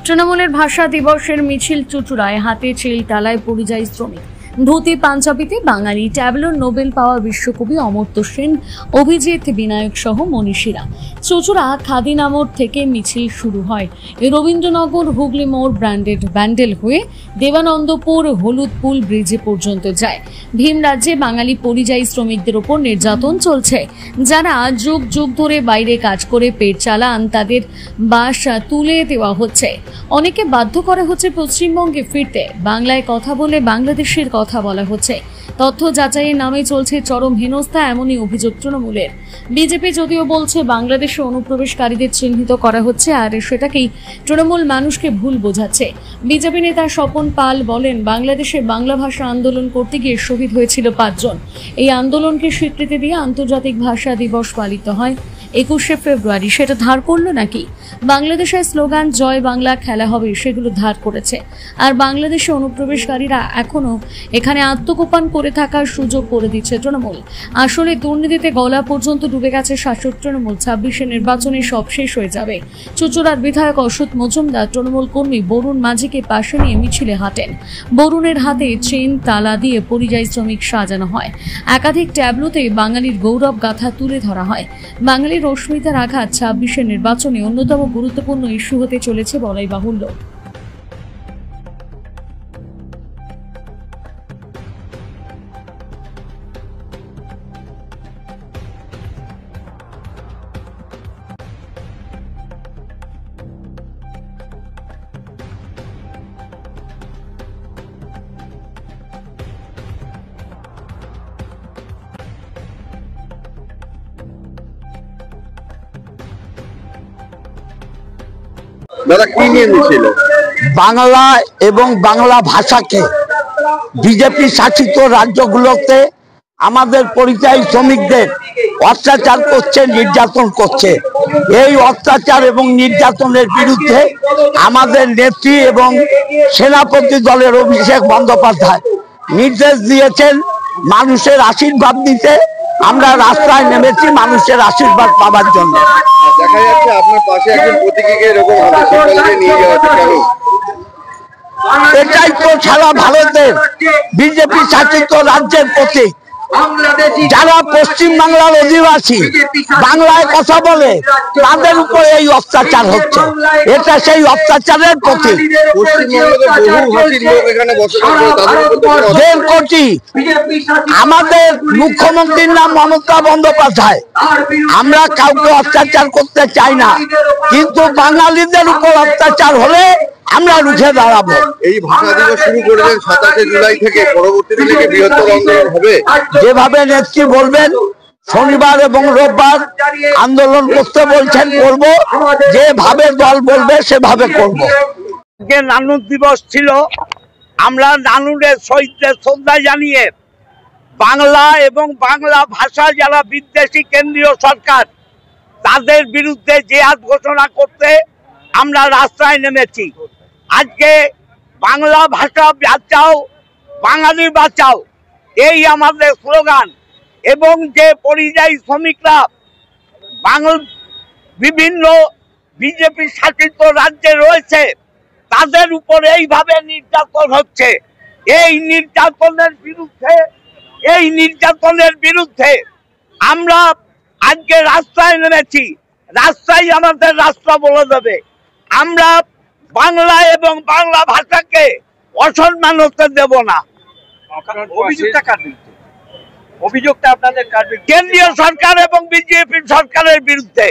তৃণমূলের ভাষা দিবসের মিছিল চুঁচুড়ায়, হাতে চিলতালায় পরিযায়ী শ্রমিক, ধুতি পাঞ্জাবিতে বাঙালি, ট্যাবলোর নোবেল পাওয়া বিশ্বকবি অমর্ত্য সেন, অভিজিৎ বিনায়ক সহ মনীষীরা। চুঁচুড়া খাদিনামোড় থেকে মিছিল শুরু হয়। রবীন্দ্রনগর হুগলি মোড় ব্র্যান্ডেড ব্যান্ডেল হয়ে দেবানন্দপুর হলুদপুল ব্রিজে পর্যন্ত যায়। ভিন রাজ্যে বাঙালি পরিযায়ী শ্রমিকদের ওপর নির্যাতন চলছে। যারা যুগ যুগ ধরে বাইরে কাজ করে পেট চালান, তাদের বাস তুলে দেওয়া হচ্ছে। অনেকে বাধ্য করা হচ্ছে পশ্চিমবঙ্গে ফিরতে। বাংলায় কথা বলে বাংলাদেশের কথা বলা হচ্ছে। তথ্য যাচাইয়ের নামে চলছে চরম হেনস্থা, এমনই অভিযোগ তৃণমূলের। বিজেপি যদিও বলছে বাংলাদেশে অনুপ্রবেশকারীদের চিহ্নিত করা হচ্ছে, আর সেটাকেই তৃণমূল মানুষকে ভুল বোঝাচ্ছে। বিজেপি নেতা স্বপন পাল বলেন, বাংলাদেশে বাংলা ভাষা আন্দোলন করতে গিয়ে শহীদ হয়েছিল 5 জন। এই আন্দোলনকে স্বীকৃতি দিয়ে আন্তর্জাতিক ভাষা দিবস পালিত হয় 21শে ফেব্রুয়ারি। সেটা ধার করলো নাকি? বাংলাদেশের স্লোগান জয় বাংলা খেলা হবে, সেগুলো ধার করেছে। আর বাংলাদেশে অনুপ্রবেশকারীরা এখনো এখানে আত্মগোপন করে থাকার সুযোগ করে দিচ্ছে তৃণমূল। আসলে দুর্নীতিতে গলা পর্যন্ত ডুবে গেছে শাসক তৃণমূল। 26শে নির্বাচনে সব শেষ হয়ে যাবে। চুঁচুড়ার বিধায়ক অসিত মজুমদার তৃণমূল কর্মী বরুণ মাঝিকে পাশে নিয়ে মিছিলে হাঁটেন। বরুণের হাতে চেন তালা দিয়ে পরিযায়ী শ্রমিক সাজানো হয়। একাধিক ট্যাবলোতে বাঙালির গৌরব গাথা তুলে ধরা হয়। বাঙালির অস্মিতার আঘাত 26শে নির্বাচনে অন্যতম গুরুত্বপূর্ণ ইস্যু হতে চলেছে বলাই বাহুল্য। বাংলা এবং বাংলা ভাষাকে বিজেপি শাসিত রাজ্যগুলোতে আমাদের পরিযায়ী শ্রমিকদের অত্যাচার করছে, নির্যাতন করছে। এই অত্যাচার এবং নির্যাতনের বিরুদ্ধে আমাদের নেত্রী এবং সেনাপতি দলের অভিষেক বন্দ্যোপাধ্যায় নির্দেশ দিয়েছেন মানুষের আশীর্বাদ দিতে। আমরা রাস্তায় নেমেছি মানুষের আশীর্বাদ পাওয়ার জন্য। দেখা যাচ্ছে আপনার পাশে একজন প্রতীকীকে এরকম হাসপাতালে নিয়ে যাওয়া কেন? এটাই তো সারা ভারতের বিজেপি শাসিত রাজ্যের প্রতীক। যারা পশ্চিম বাংলার অধিবাসী, বাংলায় কথা বলে, তাদের উপরে এই অত্যাচার হচ্ছে। এটা সেই অত্যাচারের প্রতীক। 1.5 কোটি। আমাদের মুখ্যমন্ত্রীর নাম মমতা বন্দ্যোপাধ্যায়। আমরা কাউকে অত্যাচার করতে চাই না, কিন্তু বাঙালিদের উপর অত্যাচার হলে আমরা রুখে দাঁড়াবো। এই ভাষা দিবস শুরু করেছেন 27শে জুলাই থেকে, পরবর্তী দিনে বৃহত্তর আন্দোলন হবে? যেভাবে নেত্রী বলবেন, শনিবার এবং রোববার আন্দোলন করতে বলছেন, করব। যেভাবে দল বলবে সেভাবে করব। নানুর দিবস ছিল। আমরা নানুরের শহীদদের শ্রদ্ধা জানিয়ে বাংলা এবং বাংলা ভাষা যারা বিদ্বেষী কেন্দ্রীয় সরকার, তাদের বিরুদ্ধে জিহাদ ঘোষণা করতে আমরা রাস্তায় নেমেছি। আজকে বাংলা ভাষা বাঁচাও, বাঙালি বাঁচাও, এই আমাদের স্লোগান। এবং যে পরিযায়ী শ্রমিকরা বিভিন্ন বিজেপি শাসিত রাজ্যে রয়েছে, তাদের উপর এইভাবে নির্যাতন হচ্ছে। এই নির্যাতনের বিরুদ্ধে আমরা আজকে রাস্তায় নেমেছি। রাস্তায় আমাদের রাস্তা বলে দেবে। আমরা বাংলা এবং বাংলা ভাষাকে অসম্মান হতে দেব না। অভিযোগটা আপনাদের কেন্দ্রীয় সরকার এবং বিজেপি সরকারের বিরুদ্ধে।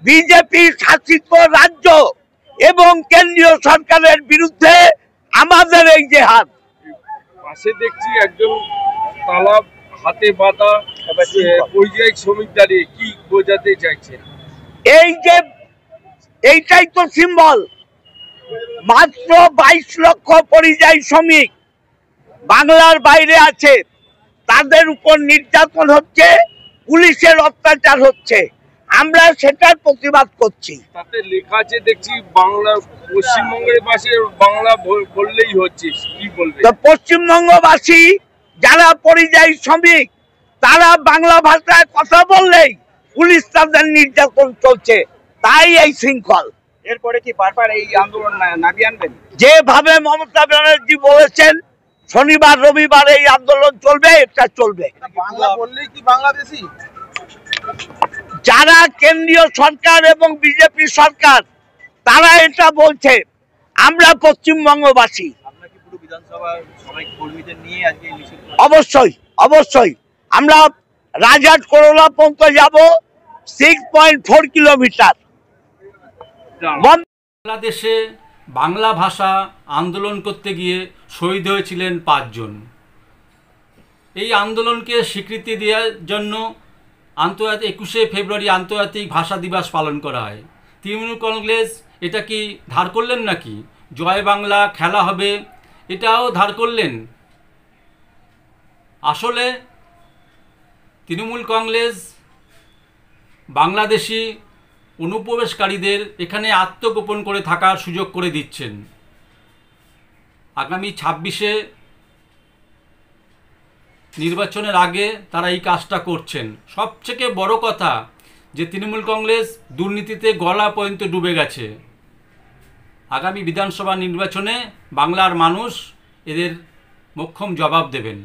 বিজেপি শাসিত রাজ্য এবং কেন্দ্রীয় সরকারের বিরুদ্ধে আমাদের এই জেহাদ। পাশে দেখছি একজন তালা হাতে বাঁধা পরিযায়ী শ্রমিক দাঁড়িয়ে, কি বোঝাতে চাইছেন? এইটাই তো সিম্বল। মাত্র 22 লক্ষ পরিযায়ী শ্রমিক বাংলার বাইরে আছে, তাদের উপর নির্যাতন হচ্ছে, পুলিশের অত্যাচার হচ্ছে। আমরা সেটার প্রতিবাদ করছি। তাতে লেখা আছে দেখছি বাংলা, পশ্চিমবঙ্গের পাশে বাংলা বললেই হচ্ছে, কি বলবে? পশ্চিমবঙ্গবাসী যারা পরিযায়ী শ্রমিক, তারা বাংলা ভাষায় কথা বললেই পুলিশ তাদের নির্যাতন চলছে, তাই এই শৃঙ্খল। এরপরে কি বারবার এই আন্দোলন নামিয়ে আনবেন? যেভাবে মমতা ব্যানার্জি বলেছেন শনিবার রবিবার এই আন্দোলন চলবে, এটা চলবে। বাংলা বললেই কি বাংলাদেশি? যারা কেন্দ্রীয় সরকার এবং বিজেপি সরকার তারা এটা বলছে, আমরা পশ্চিমবঙ্গবাসী। আপনার কি পুরো বিধানসভা সবাই কর্মীদের নিয়ে আজকে মিছিল? অবশ্যই অবশ্যই আমরা রাজহাট করোলা পর্যন্ত যাব, 6.4 কিলোমিটার। বাংলাদেশে বাংলা ভাষা আন্দোলন করতে গিয়ে শহীদ হয়েছিলেন 5 জন। এই আন্দোলনকে স্বীকৃতি দেওয়ার জন্য 21শে ফেব্রুয়ারি আন্তর্জাতিক ভাষা দিবস পালন করা হয়। তৃণমূল কংগ্রেস এটা কি ধার করলেন নাকি? জয় বাংলা খেলা হবে এটাও ধার করলেন? আসলে তৃণমূল কংগ্রেস বাংলাদেশি অনুপ্রবেশকারীদের এখানে আত্মগোপন করে থাকার সুযোগ করে দিচ্ছেন। আগামী 26শে নির্বাচনের আগে তারা এই কাজটা করছেন। সবথেকে বড় কথা যে তৃণমূল কংগ্রেস দুর্নীতিতে গলা পর্যন্ত ডুবে গেছে। আগামী বিধানসভা নির্বাচনে বাংলার মানুষ এদের মোক্ষম জবাব দেবেন।